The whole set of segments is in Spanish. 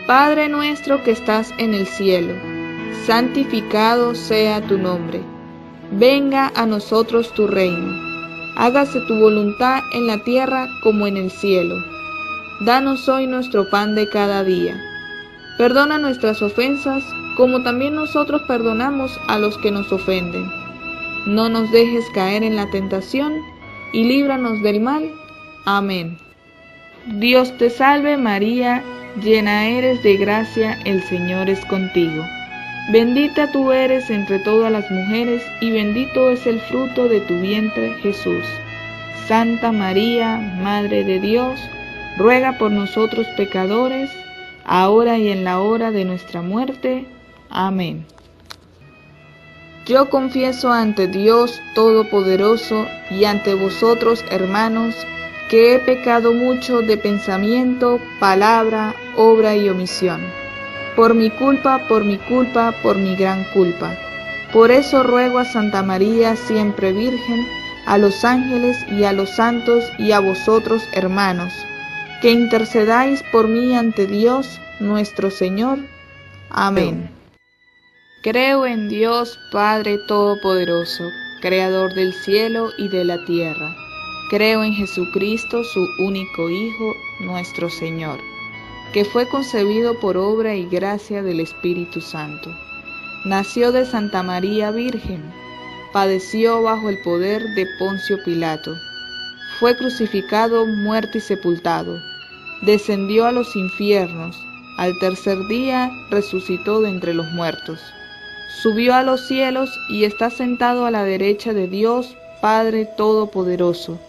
Padre nuestro que estás en el cielo, santificado sea tu nombre. Venga a nosotros tu reino. Hágase tu voluntad en la tierra como en el cielo. Danos hoy nuestro pan de cada día. Perdona nuestras ofensas, como también nosotros perdonamos a los que nos ofenden. No nos dejes caer en la tentación, y líbranos del mal. Amén. Dios te salve María, llena eres de gracia, el Señor es contigo. Bendita tú eres entre todas las mujeres, y bendito es el fruto de tu vientre, Jesús. Santa María, Madre de Dios, ruega por nosotros pecadores, ahora y en la hora de nuestra muerte. Amén. Yo confieso ante Dios Todopoderoso y ante vosotros, hermanos, que he pecado mucho de pensamiento, palabra, obra y omisión. Por mi culpa, por mi gran culpa. Por eso ruego a Santa María, siempre Virgen, a los ángeles y a los santos y a vosotros, hermanos, que intercedáis por mí ante Dios nuestro Señor. Amén. Creo en Dios Padre Todopoderoso, Creador del cielo y de la tierra. Creo en Jesucristo, su único Hijo, nuestro Señor, que fue concebido por obra y gracia del Espíritu Santo. Nació de Santa María Virgen, padeció bajo el poder de Poncio Pilato, fue crucificado, muerto y sepultado, descendió a los infiernos, al tercer día resucitó de entre los muertos, subió a los cielos y está sentado a la derecha de Dios Padre Todopoderoso.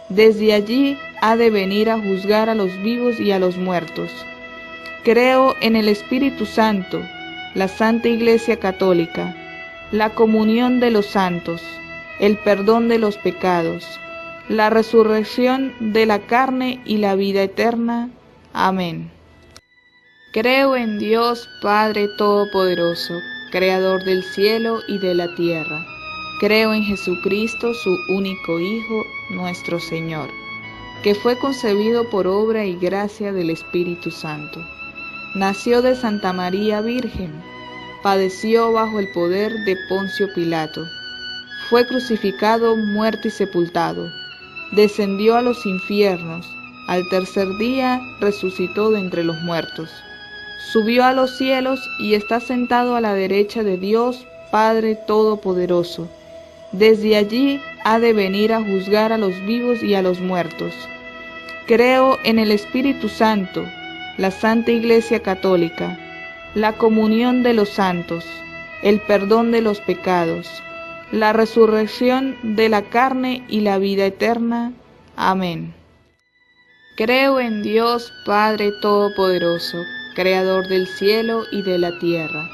Desde allí ha de venir a juzgar a los vivos y a los muertos. Creo en el Espíritu Santo, la Santa Iglesia Católica, la comunión de los santos, el perdón de los pecados, la resurrección de la carne y la vida eterna. Amén. Creo en Dios Padre Todopoderoso, Creador del cielo y de la tierra. Creo en Jesucristo, su único Hijo, nuestro Señor, que fue concebido por obra y gracia del Espíritu Santo. Nació de Santa María Virgen, padeció bajo el poder de Poncio Pilato, fue crucificado, muerto y sepultado, descendió a los infiernos, al tercer día resucitó de entre los muertos, subió a los cielos y está sentado a la derecha de Dios Padre Todopoderoso. Desde allí ha de venir a juzgar a los vivos y a los muertos. Creo en el Espíritu Santo, la Santa Iglesia Católica, la comunión de los santos, el perdón de los pecados, la resurrección de la carne y la vida eterna. Amén. Creo en Dios Padre Todopoderoso, Creador del cielo y de la tierra.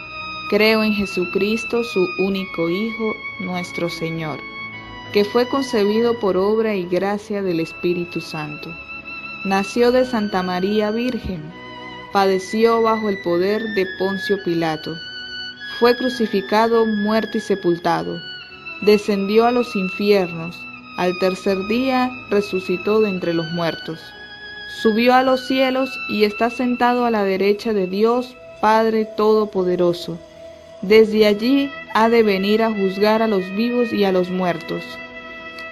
Creo en Jesucristo, su único Hijo, nuestro Señor, que fue concebido por obra y gracia del Espíritu Santo. Nació de Santa María Virgen, padeció bajo el poder de Poncio Pilato, fue crucificado, muerto y sepultado, descendió a los infiernos, al tercer día resucitó de entre los muertos, subió a los cielos y está sentado a la derecha de Dios Padre Todopoderoso. Desde allí ha de venir a juzgar a los vivos y a los muertos.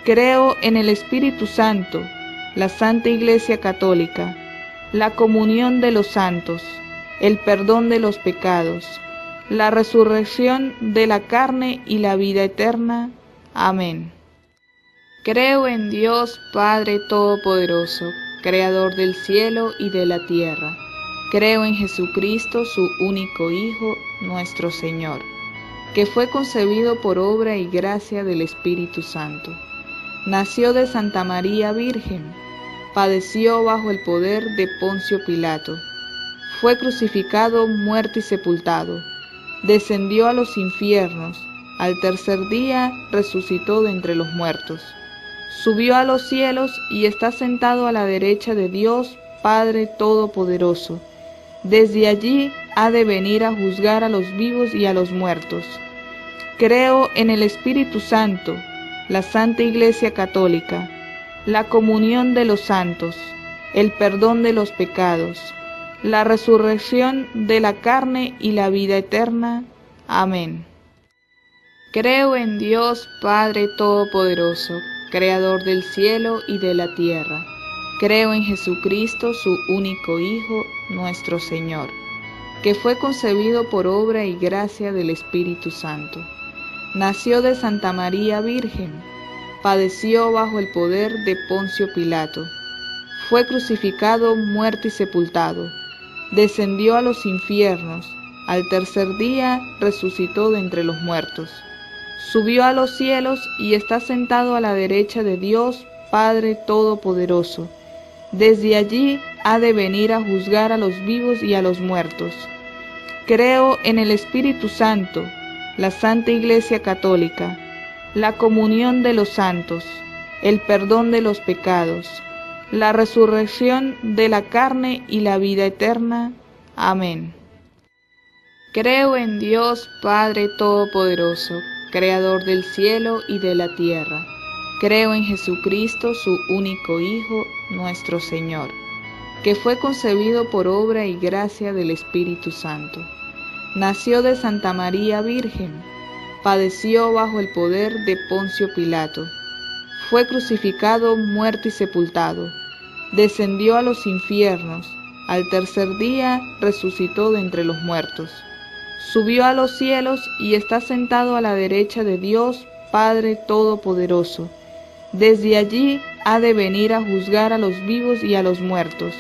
Creo en el Espíritu Santo, la Santa Iglesia Católica, la comunión de los santos, el perdón de los pecados, la resurrección de la carne y la vida eterna. Amén. Creo en Dios Padre Todopoderoso, Creador del cielo y de la tierra. Creo en Jesucristo, su único Hijo, nuestro Señor, que fue concebido por obra y gracia del Espíritu Santo. Nació de Santa María Virgen, padeció bajo el poder de Poncio Pilato, fue crucificado, muerto y sepultado, descendió a los infiernos, al tercer día resucitó de entre los muertos, subió a los cielos y está sentado a la derecha de Dios Padre Todopoderoso. Desde allí ha de venir a juzgar a los vivos y a los muertos. Creo en el Espíritu Santo, la Santa Iglesia Católica, la comunión de los santos, el perdón de los pecados, la resurrección de la carne y la vida eterna. Amén. Creo en Dios Padre Todopoderoso, Creador del cielo y de la tierra. Creo en Jesucristo, su único Hijo, nuestro Señor, que fue concebido por obra y gracia del Espíritu Santo. Nació de Santa María Virgen, padeció bajo el poder de Poncio Pilato, fue crucificado, muerto y sepultado, descendió a los infiernos, al tercer día resucitó de entre los muertos, subió a los cielos y está sentado a la derecha de Dios Padre Todopoderoso. Desde allí ha de venir a juzgar a los vivos y a los muertos. Creo en el Espíritu Santo, la Santa Iglesia Católica, la comunión de los santos, el perdón de los pecados, la resurrección de la carne y la vida eterna. Amén. Creo en Dios Padre Todopoderoso, Creador del cielo y de la tierra. Creo en Jesucristo, su único Hijo, nuestro Señor, que fue concebido por obra y gracia del Espíritu Santo. Nació de Santa María Virgen, padeció bajo el poder de Poncio Pilato, fue crucificado, muerto y sepultado, descendió a los infiernos, al tercer día resucitó de entre los muertos, subió a los cielos y está sentado a la derecha de Dios Padre Todopoderoso. Desde allí ha de venir a juzgar a los vivos y a los muertos.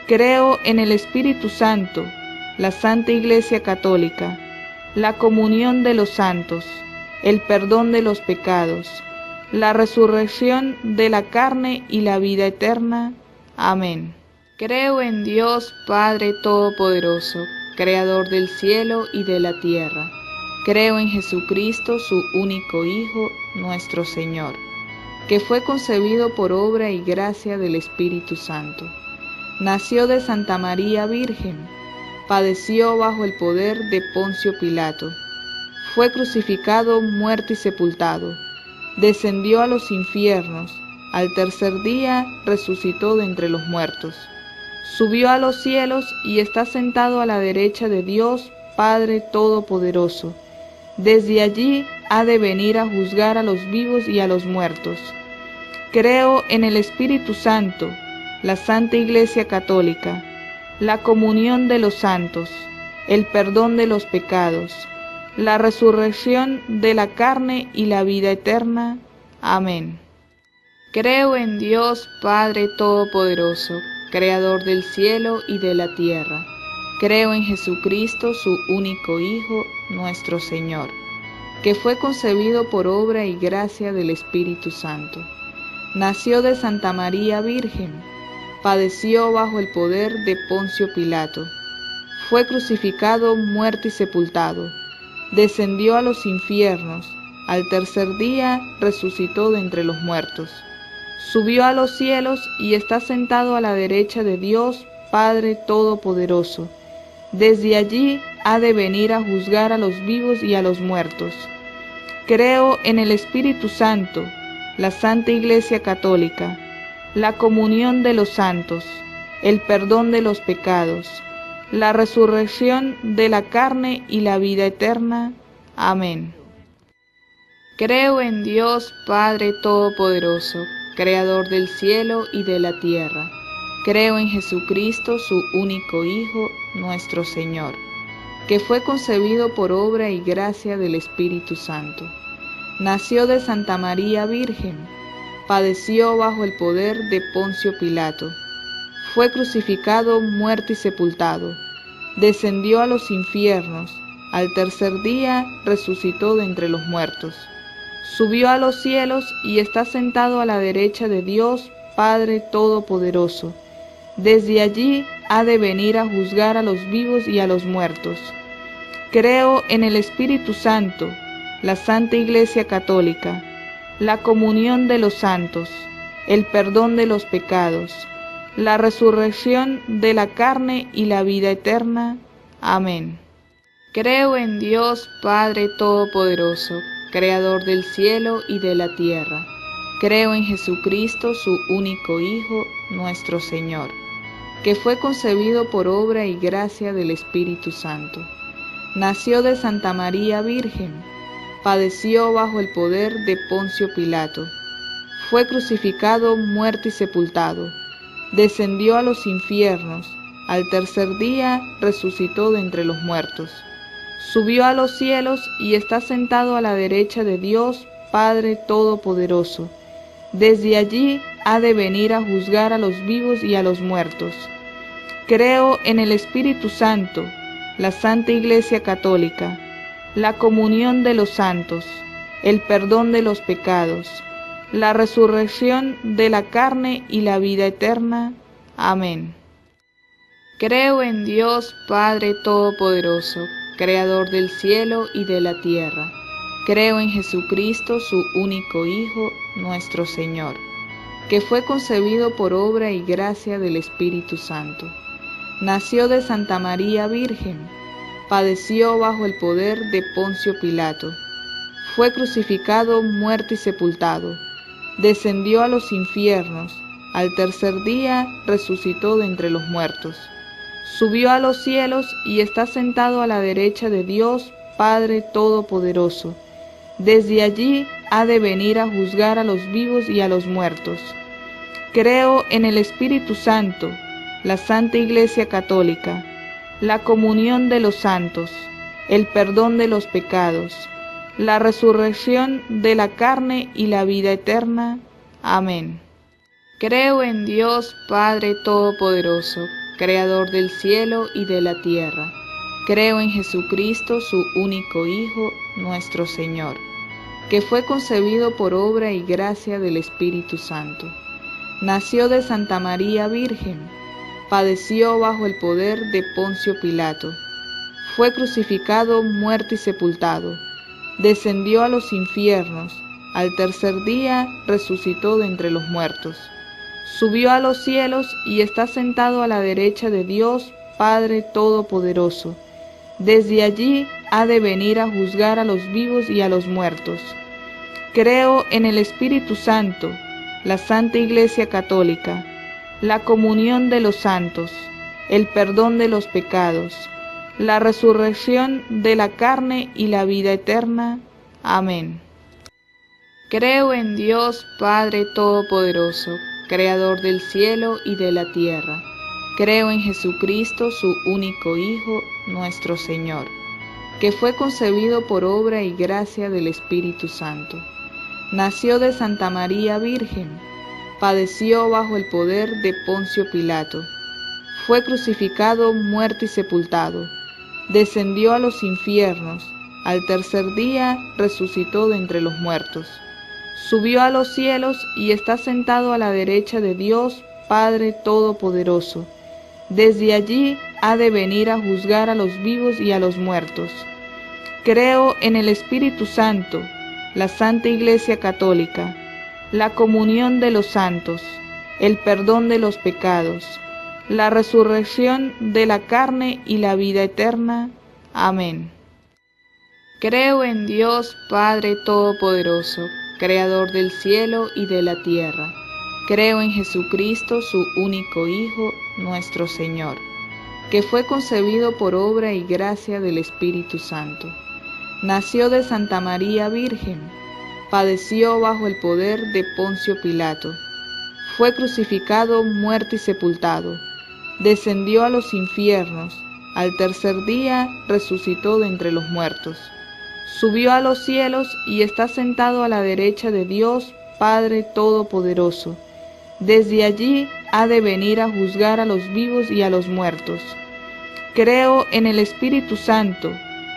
Creo en el Espíritu Santo, la Santa Iglesia Católica, la comunión de los santos, el perdón de los pecados, la resurrección de la carne y la vida eterna. Amén. Creo en Dios Padre Todopoderoso, Creador del cielo y de la tierra. Creo en Jesucristo, su único Hijo, nuestro Señor, que fue concebido por obra y gracia del Espíritu Santo. Nació de Santa María Virgen, padeció bajo el poder de Poncio Pilato, fue crucificado, muerto y sepultado, descendió a los infiernos, al tercer día resucitó de entre los muertos, subió a los cielos y está sentado a la derecha de Dios Padre Todopoderoso. Desde allí ha de venir a juzgar a los vivos y a los muertos. Creo en el Espíritu Santo, la Santa Iglesia Católica, la comunión de los santos, el perdón de los pecados, la resurrección de la carne y la vida eterna. Amén. Creo en Dios Padre Todopoderoso, Creador del cielo y de la tierra. Creo en Jesucristo, su único Hijo, nuestro Señor, que fue concebido por obra y gracia del Espíritu Santo. Nació de Santa María Virgen, padeció bajo el poder de Poncio Pilato, fue crucificado, muerto y sepultado, descendió a los infiernos, al tercer día resucitó de entre los muertos, subió a los cielos y está sentado a la derecha de Dios Padre Todopoderoso. Desde allí ha de venir a juzgar a los vivos y a los muertos. Creo en el Espíritu Santo, la Santa Iglesia Católica, la comunión de los santos, el perdón de los pecados, la resurrección de la carne y la vida eterna. Amén. Creo en Dios Padre Todopoderoso, Creador del cielo y de la tierra. Creo en Jesucristo, su único Hijo, nuestro Señor, que fue concebido por obra y gracia del Espíritu Santo. Nació de Santa María Virgen, padeció bajo el poder de Poncio Pilato, fue crucificado, muerto y sepultado, descendió a los infiernos, al tercer día resucitó de entre los muertos, subió a los cielos y está sentado a la derecha de Dios Padre Todopoderoso. Desde allí ha de venir a juzgar a los vivos y a los muertos. Creo en el Espíritu Santo, la Santa Iglesia Católica, la comunión de los santos, el perdón de los pecados, la resurrección de la carne y la vida eterna. Amén. Creo en Dios Padre Todopoderoso, Creador del cielo y de la tierra. Creo en Jesucristo, su único Hijo, nuestro Señor, que fue concebido por obra y gracia del Espíritu Santo. Nació de Santa María Virgen, padeció bajo el poder de Poncio Pilato, fue crucificado, muerto y sepultado, descendió a los infiernos, al tercer día resucitó de entre los muertos, subió a los cielos y está sentado a la derecha de Dios Padre Todopoderoso. Desde allí ha de venir a juzgar a los vivos y a los muertos. Creo en el Espíritu Santo, la Santa Iglesia Católica, la comunión de los santos, el perdón de los pecados, la resurrección de la carne y la vida eterna. Amén. Creo en Dios Padre Todopoderoso, Creador del cielo y de la tierra. Creo en Jesucristo, su único Hijo, nuestro Señor, que fue concebido por obra y gracia del Espíritu Santo. Nació de Santa María Virgen, padeció bajo el poder de Poncio Pilato, fue crucificado, muerto y sepultado, descendió a los infiernos, al tercer día resucitó de entre los muertos, subió a los cielos y está sentado a la derecha de Dios Padre Todopoderoso. Desde allí ha de venir a juzgar a los vivos y a los muertos. Creo en el Espíritu Santo, la Santa Iglesia Católica, la comunión de los santos, el perdón de los pecados, la resurrección de la carne y la vida eterna. Amén. Creo en Dios Padre Todopoderoso, Creador del cielo y de la tierra. Creo en Jesucristo, su único Hijo, nuestro Señor, que fue concebido por obra y gracia del Espíritu Santo. Nació de Santa María Virgen, padeció bajo el poder de Poncio Pilato, fue crucificado, muerto y sepultado, descendió a los infiernos, al tercer día resucitó de entre los muertos, subió a los cielos y está sentado a la derecha de Dios Padre Todopoderoso. Desde allí ha de venir a juzgar a los vivos y a los muertos. Creo en el Espíritu Santo, la Santa Iglesia Católica, la comunión de los santos, el perdón de los pecados, la resurrección de la carne y la vida eterna. Amén. Creo en Dios Padre Todopoderoso, Creador del cielo y de la tierra. Creo en Jesucristo, su único Hijo, nuestro Señor, que fue concebido por obra y gracia del Espíritu Santo. Nació de Santa María Virgen, padeció bajo el poder de Poncio Pilato, fue crucificado, muerto y sepultado, descendió a los infiernos, al tercer día resucitó de entre los muertos, subió a los cielos y está sentado a la derecha de Dios Padre Todopoderoso. Desde allí ha de venir a juzgar a los vivos y a los muertos. Creo en el Espíritu Santo, la Santa Iglesia Católica, la comunión de los santos, el perdón de los pecados, la resurrección de la carne y la vida eterna. Amén. Creo en Dios Padre Todopoderoso, Creador del cielo y de la tierra. Creo en Jesucristo, su único Hijo, nuestro Señor, que fue concebido por obra y gracia del Espíritu Santo. Nació de Santa María Virgen, padeció bajo el poder de Poncio Pilato, fue crucificado, muerto y sepultado, descendió a los infiernos, al tercer día resucitó de entre los muertos, subió a los cielos y está sentado a la derecha de Dios Padre Todopoderoso. Desde allí ha de venir a juzgar a los vivos y a los muertos. Creo en el Espíritu Santo,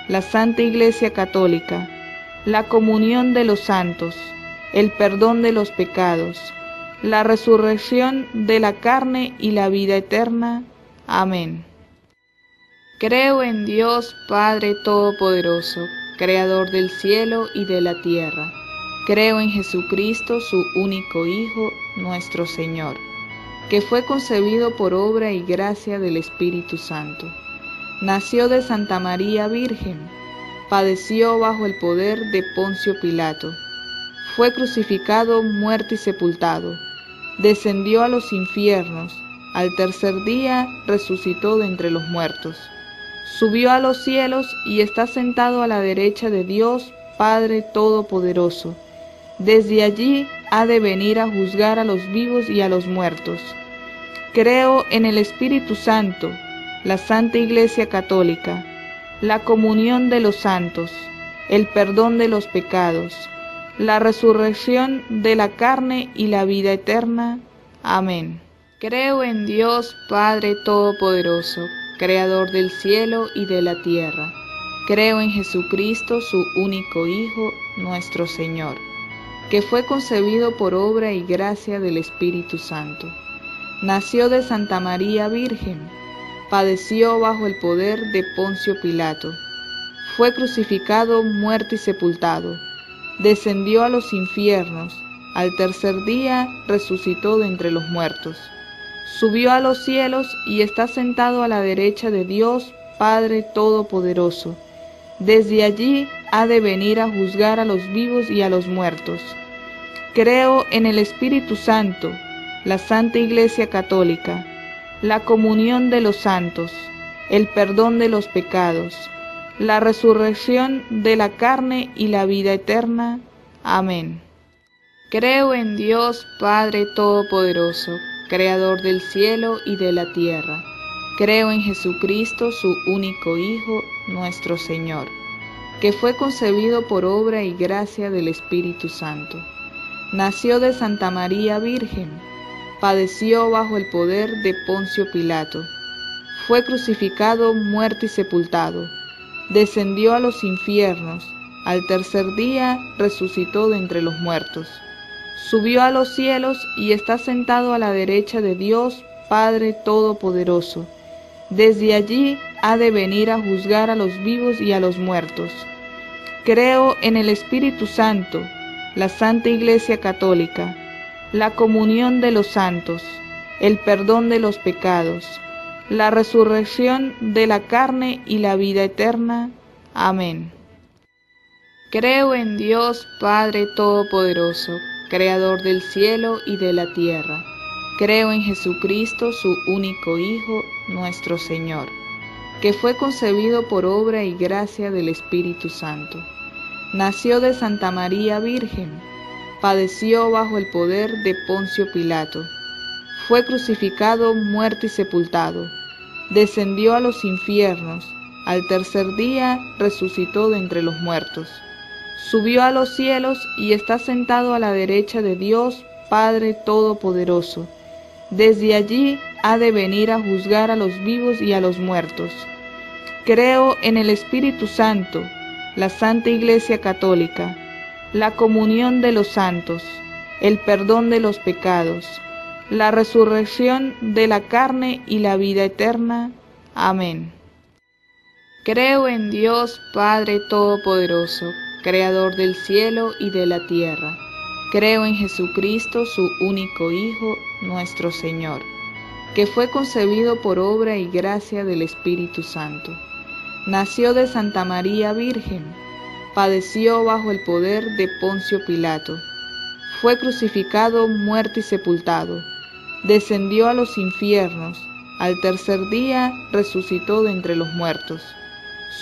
la Santa Iglesia Católica, la comunión de los santos, el perdón de los pecados, la resurrección de la carne y la vida eterna. Amén. Creo en Dios Padre Todopoderoso, Creador del cielo y de la tierra. Creo en Jesucristo, su único Hijo, nuestro Señor, que fue concebido por obra y gracia del Espíritu Santo. Nació de Santa María Virgen, padeció bajo el poder de Poncio Pilato, fue crucificado, muerto y sepultado, descendió a los infiernos, al tercer día resucitó de entre los muertos, subió a los cielos y está sentado a la derecha de Dios Padre Todopoderoso. Desde allí ha de venir a juzgar a los vivos y a los muertos. Creo en el Espíritu Santo, la Santa Iglesia Católica, la comunión de los santos, el perdón de los pecados, la resurrección de la carne y la vida eterna. Amén. Creo en Dios Padre Todopoderoso, Creador del cielo y de la tierra. Creo en Jesucristo, su único Hijo, nuestro Señor, que fue concebido por obra y gracia del Espíritu Santo. Nació de Santa María Virgen, padeció bajo el poder de Poncio Pilato, fue crucificado, muerto y sepultado, descendió a los infiernos, al tercer día resucitó de entre los muertos, subió a los cielos y está sentado a la derecha de Dios Padre Todopoderoso. Desde allí ha de venir a juzgar a los vivos y a los muertos. Creo en el Espíritu Santo, la Santa Iglesia Católica, la comunión de los santos, el perdón de los pecados, la resurrección de la carne y la vida eterna. Amén. Creo en Dios Padre Todopoderoso, Creador del cielo y de la tierra. Creo en Jesucristo, su único Hijo, nuestro Señor, que fue concebido por obra y gracia del Espíritu Santo. Nació de Santa María Virgen, padeció bajo el poder de Poncio Pilato, fue crucificado, muerto y sepultado, descendió a los infiernos, al tercer día resucitó de entre los muertos, subió a los cielos y está sentado a la derecha de Dios Padre Todopoderoso. Desde allí ha de venir a juzgar a los vivos y a los muertos. Creo en el Espíritu Santo, la Santa Iglesia Católica, la comunión de los santos, el perdón de los pecados, la resurrección de la carne y la vida eterna. Amén. Creo en Dios Padre Todopoderoso, Creador del cielo y de la tierra. Creo en Jesucristo, su único Hijo, nuestro Señor, que fue concebido por obra y gracia del Espíritu Santo. Nació de Santa María Virgen, padeció bajo el poder de Poncio Pilato, fue crucificado, muerto y sepultado, descendió a los infiernos, al tercer día resucitó de entre los muertos, subió a los cielos y está sentado a la derecha de Dios Padre Todopoderoso. Desde allí ha de venir a juzgar a los vivos y a los muertos. Creo en el Espíritu Santo, la Santa Iglesia Católica, la comunión de los santos, el perdón de los pecados, la resurrección de la carne y la vida eterna. Amén. Creo en Dios Padre Todopoderoso, Creador del cielo y de la tierra. Creo en Jesucristo, su único Hijo, nuestro Señor, que fue concebido por obra y gracia del Espíritu Santo. Nació de Santa María Virgen, padeció bajo el poder de Poncio Pilato, fue crucificado, muerto y sepultado, descendió a los infiernos, al tercer día resucitó de entre los muertos,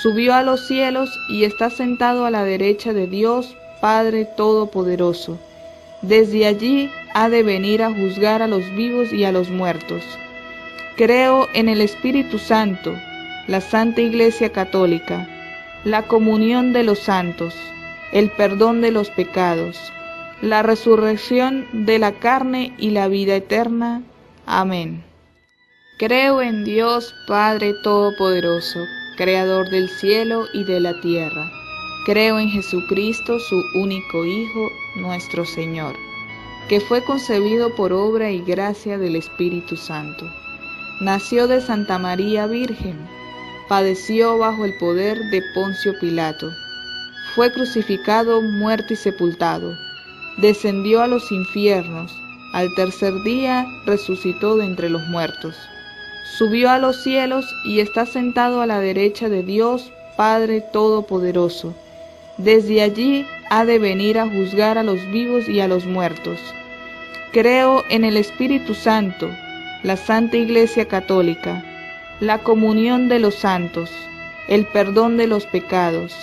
subió a los cielos y está sentado a la derecha de Dios Padre Todopoderoso. Desde allí ha de venir a juzgar a los vivos y a los muertos. Creo en el Espíritu Santo, la Santa Iglesia Católica, la comunión de los santos, el perdón de los pecados, la resurrección de la carne y la vida eterna. Amén. Creo en Dios Padre Todopoderoso, Creador del cielo y de la tierra. Creo en Jesucristo, su único Hijo, nuestro Señor, que fue concebido por obra y gracia del Espíritu Santo. nació de Santa María Virgen, padeció bajo el poder de Poncio Pilato, fue crucificado, muerto y sepultado, descendió a los infiernos, al tercer día resucitó de entre los muertos, subió a los cielos y está sentado a la derecha de Dios Padre Todopoderoso. Desde allí ha de venir a juzgar a los vivos y a los muertos. Creo en el Espíritu Santo, la Santa Iglesia Católica, la comunión de los santos, el perdón de los pecados,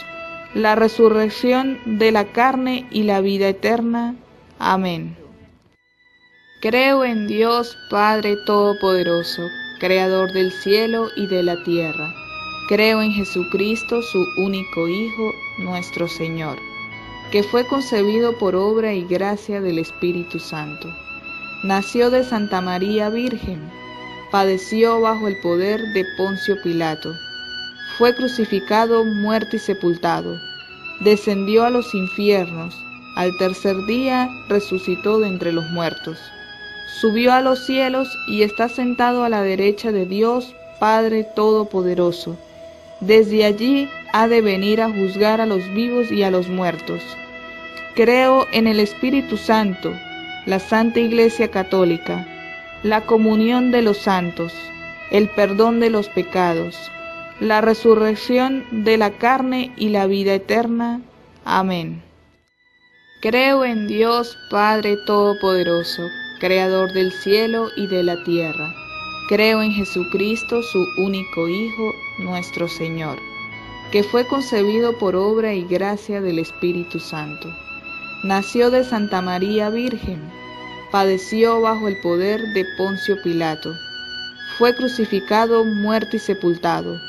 la resurrección de la carne y la vida eterna. Amén. Creo en Dios Padre Todopoderoso, Creador del cielo y de la tierra. Creo en Jesucristo, su único Hijo, nuestro Señor, que fue concebido por obra y gracia del Espíritu Santo. Nació de Santa María Virgen, padeció bajo el poder de Poncio Pilato, fue crucificado, muerto y sepultado, descendió a los infiernos, al tercer día resucitó de entre los muertos, subió a los cielos y está sentado a la derecha de Dios Padre Todopoderoso. Desde allí ha de venir a juzgar a los vivos y a los muertos. Creo en el Espíritu Santo, la Santa Iglesia Católica, la comunión de los santos, el perdón de los pecados, la resurrección de la carne y la vida eterna. Amén. Creo en Dios Padre Todopoderoso, Creador del cielo y de la tierra. Creo en Jesucristo, su único Hijo, nuestro Señor, que fue concebido por obra y gracia del Espíritu Santo. Nació de Santa María Virgen, padeció bajo el poder de Poncio Pilato, fue crucificado, muerto y sepultado,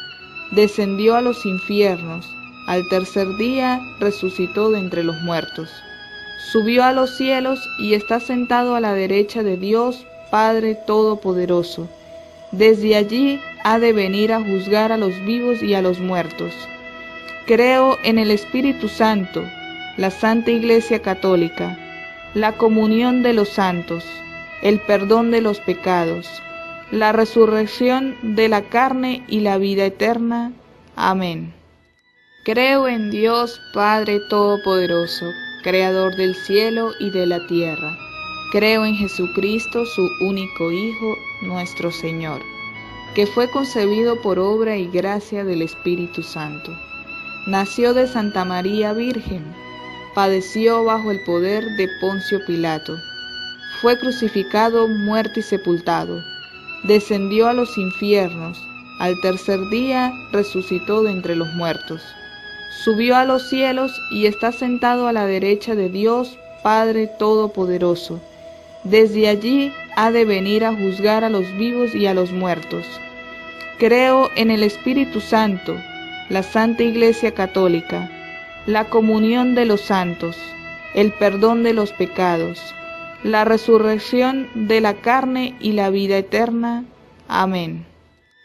descendió a los infiernos, al tercer día resucitó de entre los muertos, subió a los cielos y está sentado a la derecha de Dios Padre Todopoderoso. Desde allí ha de venir a juzgar a los vivos y a los muertos. Creo en el Espíritu Santo, la Santa Iglesia Católica, la comunión de los santos, el perdón de los pecados, la resurrección de la carne y la vida eterna. Amén. Creo en Dios Padre Todopoderoso, Creador del cielo y de la tierra. Creo en Jesucristo, su único Hijo, nuestro Señor, que fue concebido por obra y gracia del Espíritu Santo. Nació de Santa María Virgen, padeció bajo el poder de Poncio Pilato, fue crucificado, muerto y sepultado, descendió a los infiernos, al tercer día resucitó de entre los muertos, subió a los cielos y está sentado a la derecha de Dios Padre Todopoderoso. Desde allí ha de venir a juzgar a los vivos y a los muertos. Creo en el Espíritu Santo, la Santa Iglesia Católica, la comunión de los santos, el perdón de los pecados, la resurrección de la carne y la vida eterna. Amén.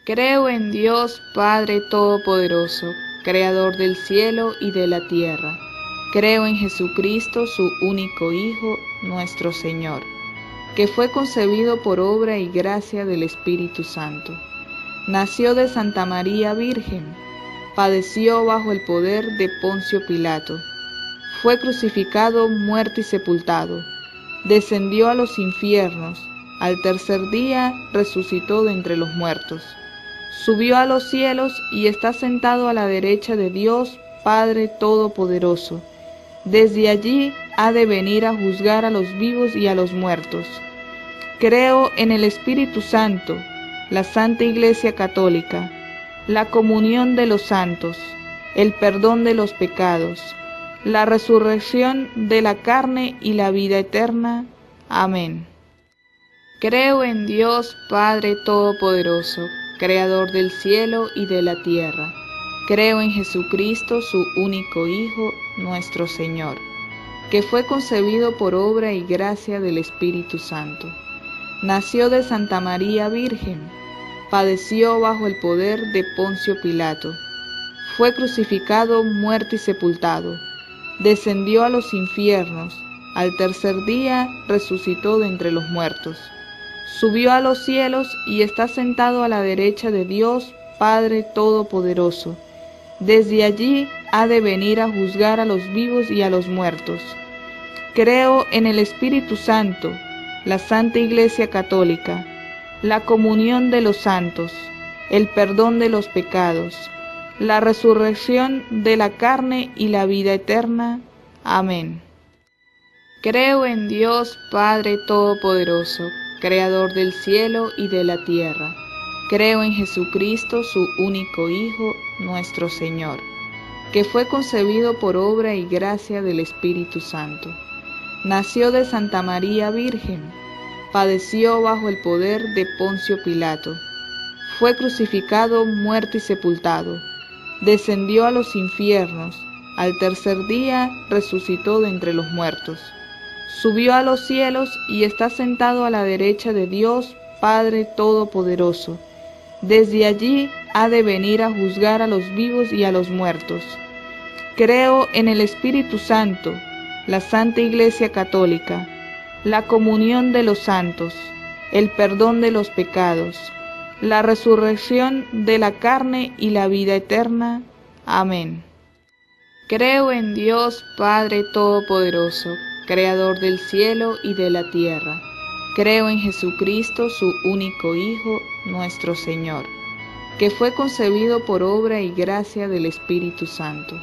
Creo en Dios Padre Todopoderoso, Creador del cielo y de la tierra. Creo en Jesucristo, su único Hijo, nuestro Señor, que fue concebido por obra y gracia del Espíritu Santo. Nació de Santa María Virgen, padeció bajo el poder de Poncio Pilato, fue crucificado, muerto y sepultado, descendió a los infiernos, al tercer día resucitó de entre los muertos, subió a los cielos y está sentado a la derecha de Dios Padre Todopoderoso. Desde allí ha de venir a juzgar a los vivos y a los muertos. Creo en el Espíritu Santo, la Santa Iglesia Católica, la comunión de los santos, el perdón de los pecados, la resurrección de la carne y la vida eterna. Amén. Creo en Dios Padre Todopoderoso, Creador del cielo y de la tierra. Creo en Jesucristo, su único Hijo, nuestro Señor, que fue concebido por obra y gracia del Espíritu Santo. Nació de Santa María Virgen, padeció bajo el poder de Poncio Pilato, fue crucificado, muerto y sepultado, descendió a los infiernos, al tercer día resucitó de entre los muertos, subió a los cielos y está sentado a la derecha de Dios, Padre Todopoderoso. Desde allí ha de venir a juzgar a los vivos y a los muertos. Creo en el Espíritu Santo, la Santa Iglesia Católica, la comunión de los santos, el perdón de los pecados, la resurrección de la carne y la vida eterna. Amén. Creo en Dios Padre Todopoderoso, Creador del cielo y de la tierra. Creo en Jesucristo, su único Hijo, nuestro Señor, que fue concebido por obra y gracia del Espíritu Santo. Nació de Santa María Virgen, padeció bajo el poder de Poncio Pilato, fue crucificado, muerto y sepultado, descendió a los infiernos, al tercer día resucitó de entre los muertos, subió a los cielos y está sentado a la derecha de Dios Padre Todopoderoso. Desde allí ha de venir a juzgar a los vivos y a los muertos. Creo en el Espíritu Santo, la Santa Iglesia Católica, la comunión de los santos, el perdón de los pecados, la resurrección de la carne y la vida eterna. Amén. Creo en Dios Padre Todopoderoso, Creador del cielo y de la tierra. Creo en Jesucristo, su único Hijo, nuestro Señor, que fue concebido por obra y gracia del Espíritu Santo.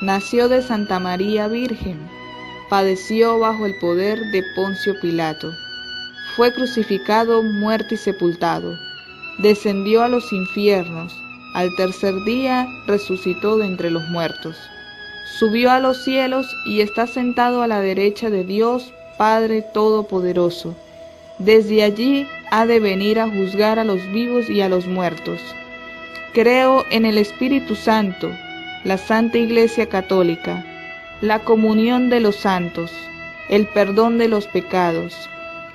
Nació de Santa María Virgen, padeció bajo el poder de Poncio Pilato, fue crucificado, muerto y sepultado, descendió a los infiernos, al tercer día resucitó de entre los muertos, subió a los cielos y está sentado a la derecha de Dios Padre Todopoderoso. Desde allí ha de venir a juzgar a los vivos y a los muertos. Creo en el Espíritu Santo, la Santa Iglesia Católica, la comunión de los santos, el perdón de los pecados,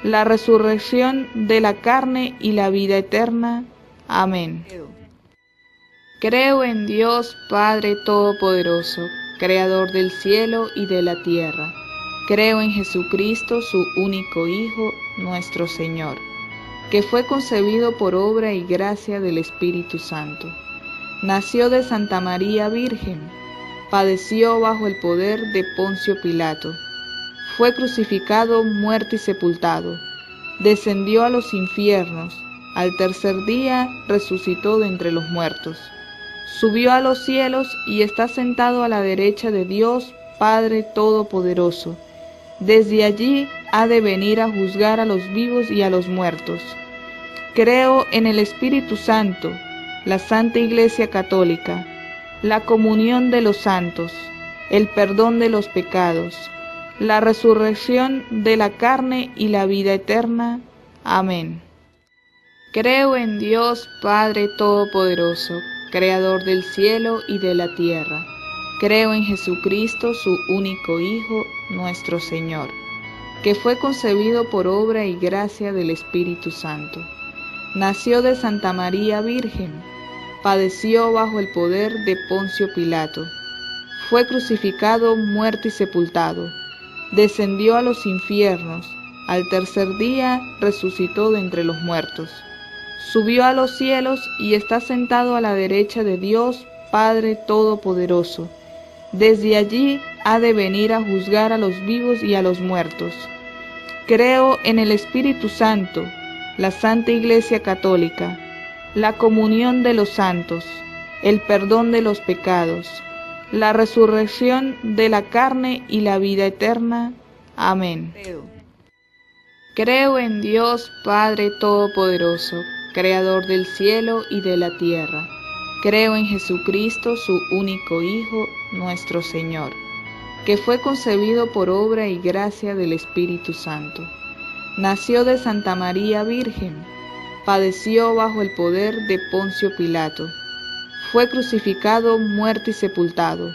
la resurrección de la carne y la vida eterna. Amén. Creo en Dios Padre Todopoderoso, Creador del cielo y de la tierra. Creo en Jesucristo, su único Hijo, nuestro Señor, que fue concebido por obra y gracia del Espíritu Santo. Nació de Santa María Virgen, padeció bajo el poder de Poncio Pilato, fue crucificado, muerto y sepultado, descendió a los infiernos, al tercer día resucitó de entre los muertos, subió a los cielos y está sentado a la derecha de Dios Padre Todopoderoso. Desde allí ha de venir a juzgar a los vivos y a los muertos. Creo en el Espíritu Santo, la Santa Iglesia Católica, la comunión de los santos, el perdón de los pecados, la resurrección de la carne y la vida eterna. Amén. Creo en Dios Padre Todopoderoso, Creador del cielo y de la tierra. Creo en Jesucristo, su único Hijo, nuestro Señor, que fue concebido por obra y gracia del Espíritu Santo. Nació de Santa María Virgen, padeció bajo el poder de Poncio Pilato, fue crucificado, muerto y sepultado, descendió a los infiernos, al tercer día resucitó de entre los muertos, subió a los cielos y está sentado a la derecha de Dios Padre Todopoderoso. Desde allí ha de venir a juzgar a los vivos y a los muertos. Creo en el Espíritu Santo, la Santa Iglesia Católica, la comunión de los santos, el perdón de los pecados, la resurrección de la carne y la vida eterna. Amén. Creo en Dios Padre Todopoderoso, Creador del cielo y de la tierra. Creo en Jesucristo, su único Hijo, nuestro Señor, que fue concebido por obra y gracia del Espíritu Santo. Nació de Santa María Virgen, padeció bajo el poder de Poncio Pilato, fue crucificado, muerto y sepultado,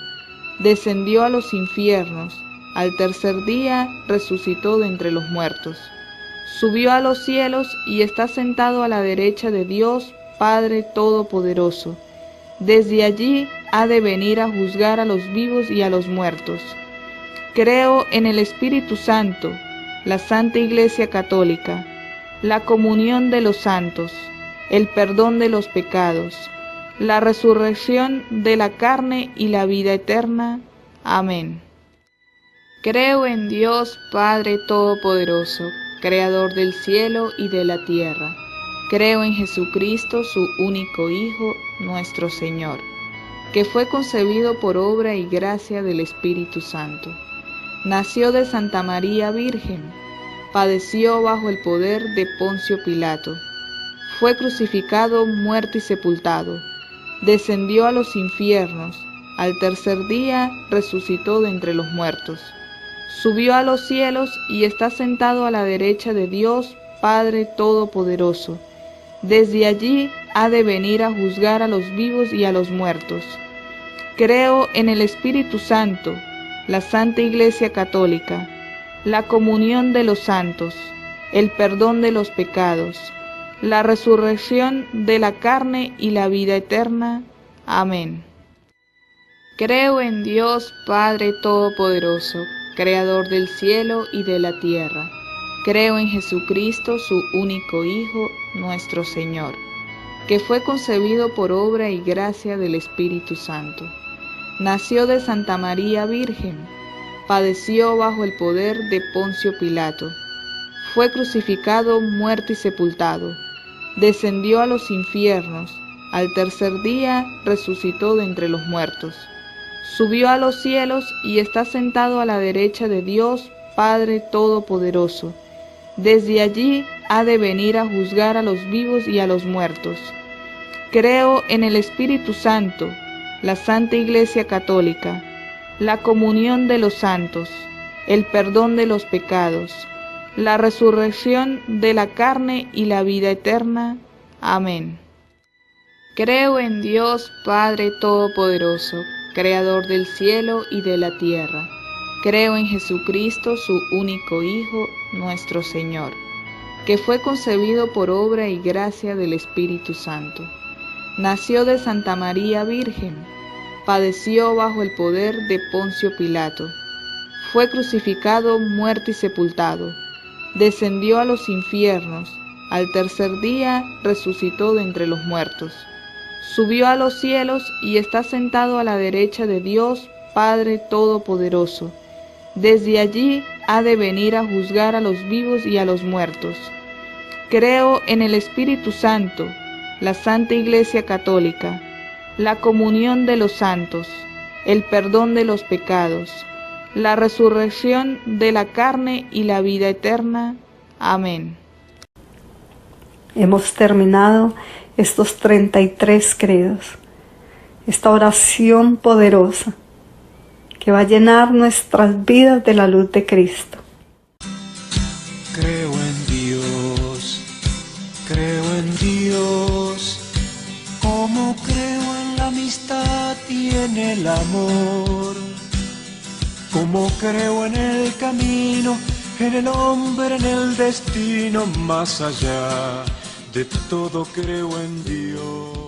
descendió a los infiernos, al tercer día resucitó de entre los muertos, subió a los cielos y está sentado a la derecha de Dios Padre Todopoderoso. Desde allí ha de venir a juzgar a los vivos y a los muertos. Creo en el Espíritu Santo, la Santa Iglesia Católica, la comunión de los santos, el perdón de los pecados, la resurrección de la carne y la vida eterna. Amén. Creo en Dios Padre Todopoderoso, Creador del cielo y de la tierra. Creo en Jesucristo, su único Hijo, nuestro Señor, que fue concebido por obra y gracia del Espíritu Santo. Nació de Santa María Virgen, padeció bajo el poder de Poncio Pilato, fue crucificado, muerto y sepultado, descendió a los infiernos, al tercer día resucitó de entre los muertos, subió a los cielos y está sentado a la derecha de Dios Padre Todopoderoso. Desde allí ha de venir a juzgar a los vivos y a los muertos. Creo en el Espíritu Santo, la Santa Iglesia Católica, la comunión de los santos, el perdón de los pecados, la resurrección de la carne y la vida eterna. Amén. Creo en Dios Padre Todopoderoso, Creador del cielo y de la tierra. Creo en Jesucristo, su único Hijo, nuestro Señor, que fue concebido por obra y gracia del Espíritu Santo. Nació de Santa María Virgen, padeció bajo el poder de Poncio Pilato, fue crucificado, muerto y sepultado, descendió a los infiernos, al tercer día resucitó de entre los muertos, subió a los cielos y está sentado a la derecha de Dios Padre Todopoderoso. Desde allí ha de venir a juzgar a los vivos y a los muertos. Creo en el Espíritu Santo, la Santa Iglesia Católica, la comunión de los santos, el perdón de los pecados, la resurrección de la carne y la vida eterna. Amén. Creo en Dios Padre Todopoderoso, Creador del cielo y de la tierra. Creo en Jesucristo, su único Hijo, nuestro Señor, que fue concebido por obra y gracia del Espíritu Santo. Nació de Santa María Virgen, padeció bajo el poder de Poncio Pilato, fue crucificado, muerto y sepultado, descendió a los infiernos, al tercer día resucitó de entre los muertos, subió a los cielos y está sentado a la derecha de Dios Padre Todopoderoso. Desde allí ha de venir a juzgar a los vivos y a los muertos. Creo en el Espíritu Santo, la Santa Iglesia Católica, la comunión de los santos, el perdón de los pecados, la resurrección de la carne y la vida eterna. Amén. Hemos terminado estos 33 credos, esta oración poderosa que va a llenar nuestras vidas de la luz de Cristo. Creo en Dios, como creo en la amistad y en el amor, como creo en el camino, en el hombre, en el destino, más allá de todo creo en Dios.